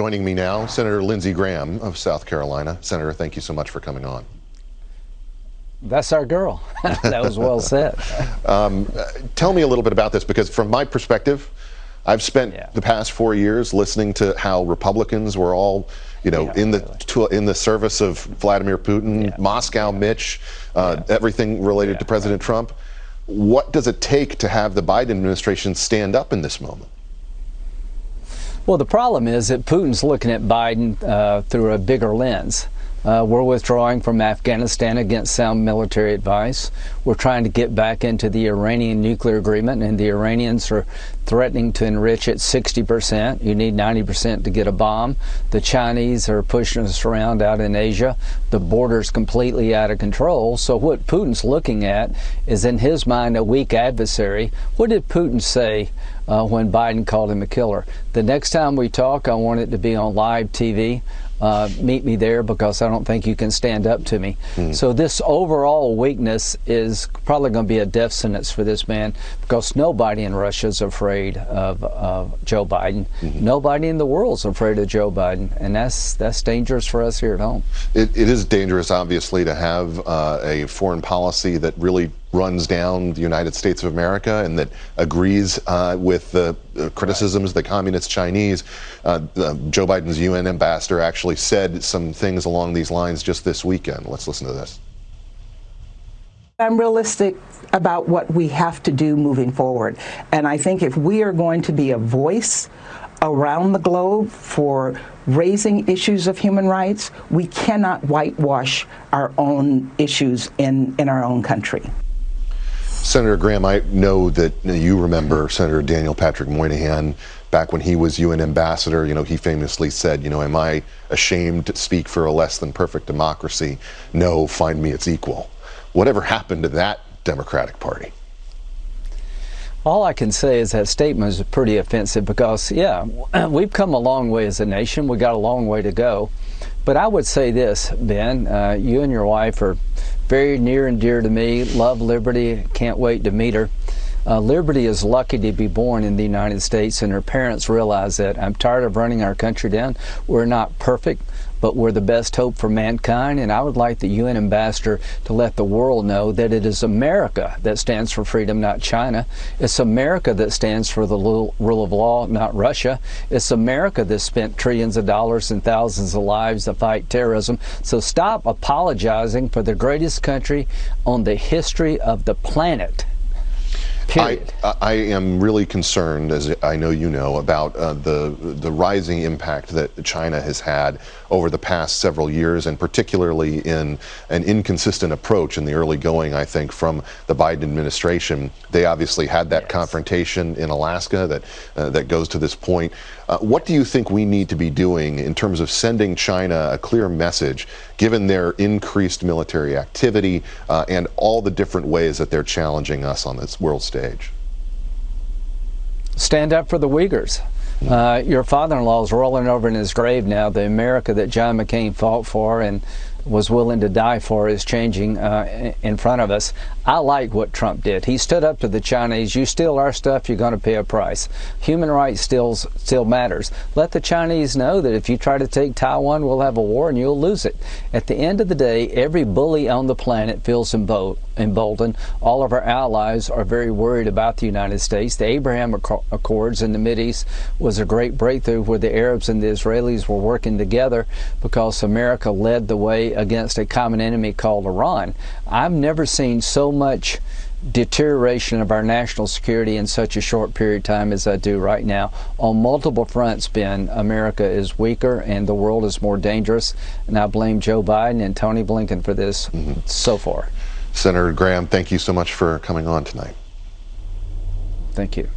Joining me now, Senator Lindsey Graham of South Carolina. Senator, thank you so much for coming on. That's our girl. That was well said. Tell me a little bit about this, because from my perspective, I've spent the past 4 years listening to how Republicans were all, in the service of Vladimir Putin, Moscow Mitch, everything related to President Trump. What does it take to have the Biden administration stand up in this moment? Well, the problem is that Putin's looking at Biden through a bigger lens. We're withdrawing from Afghanistan against sound military advice. We're trying to get back into the Iranian nuclear agreement, and the Iranians are threatening to enrich at 60%. You need 90% to get a bomb. The Chinese are pushing us around out in Asia. The border's completely out of control. So what Putin's looking at is, in his mind, a weak adversary. What did Putin say when Biden called him a killer? The next time we talk, I want it to be on live TV. Meet me there, because I don't think you can stand up to me. So this overall weakness is probably going to be a death sentence for this man, because nobody in Russia is afraid of Joe Biden. Nobody in the world is afraid of Joe Biden, and that's dangerous for us here at home. It is dangerous, obviously, to have a foreign policy that really runs down the United States of America and that agrees with the criticisms of the communist Chinese. Joe Biden's UN ambassador actually said some things along these lines just this weekend. Let's listen to this. I'm realistic about what we have to do moving forward. And I think if we are going to be a voice around the globe for raising issues of human rights, we cannot whitewash our own issues in our own country. Senator Graham, I know that you remember Senator Daniel Patrick Moynihan back when he was UN ambassador. He famously said, am I ashamed to speak for a less than perfect democracy? No, find me its equal. Whatever happened to that Democratic Party? All I can say is that statement is pretty offensive, because, we've come a long way as a nation. We got a long way to go. But I would say this, Ben, you and your wife are very near and dear to me. Love Liberty. Can't wait to meet her. Liberty is lucky to be born in the United States, and her parents realize that. I'm tired of running our country down. We're not perfect, but we're the best hope for mankind, and I would like the UN ambassador to let the world know that it is America that stands for freedom, not China. It's America that stands for the rule of law, not Russia. It's America that spent trillions of dollars and thousands of lives to fight terrorism. So stop apologizing for the greatest country on the history of the planet. I am really concerned, as I know you know, about the rising impact that China has had over the past several years, and particularly in an inconsistent approach in the early going, I think, from the Biden administration. They obviously had that confrontation in Alaska that goes to this point. What do you think we need to be doing in terms of sending China a clear message, given their increased military activity and all the different ways that they're challenging us on this world stage? Stand up for the Uyghurs. Your father-in-law is rolling over in his grave now. The America that John McCain fought for and was willing to die for is changing in front of us. I like what Trump did. He stood up to the Chinese. You steal our stuff, you're going to pay a price. Human rights still matters. Let the Chinese know that if you try to take Taiwan, we'll have a war and you'll lose it. At the end of the day, every bully on the planet feels emboldened. All of our allies are very worried about the United States. The Abraham Accords in the Mideast was a great breakthrough, where the Arabs and the Israelis were working together because America led the way against a common enemy called Iran. I've never seen so much deterioration of our national security in such a short period of time as I do right now. On multiple fronts, Ben, America is weaker and the world is more dangerous, and I blame Joe Biden and Tony Blinken for this so far. Senator Graham, thank you so much for coming on tonight. Thank you.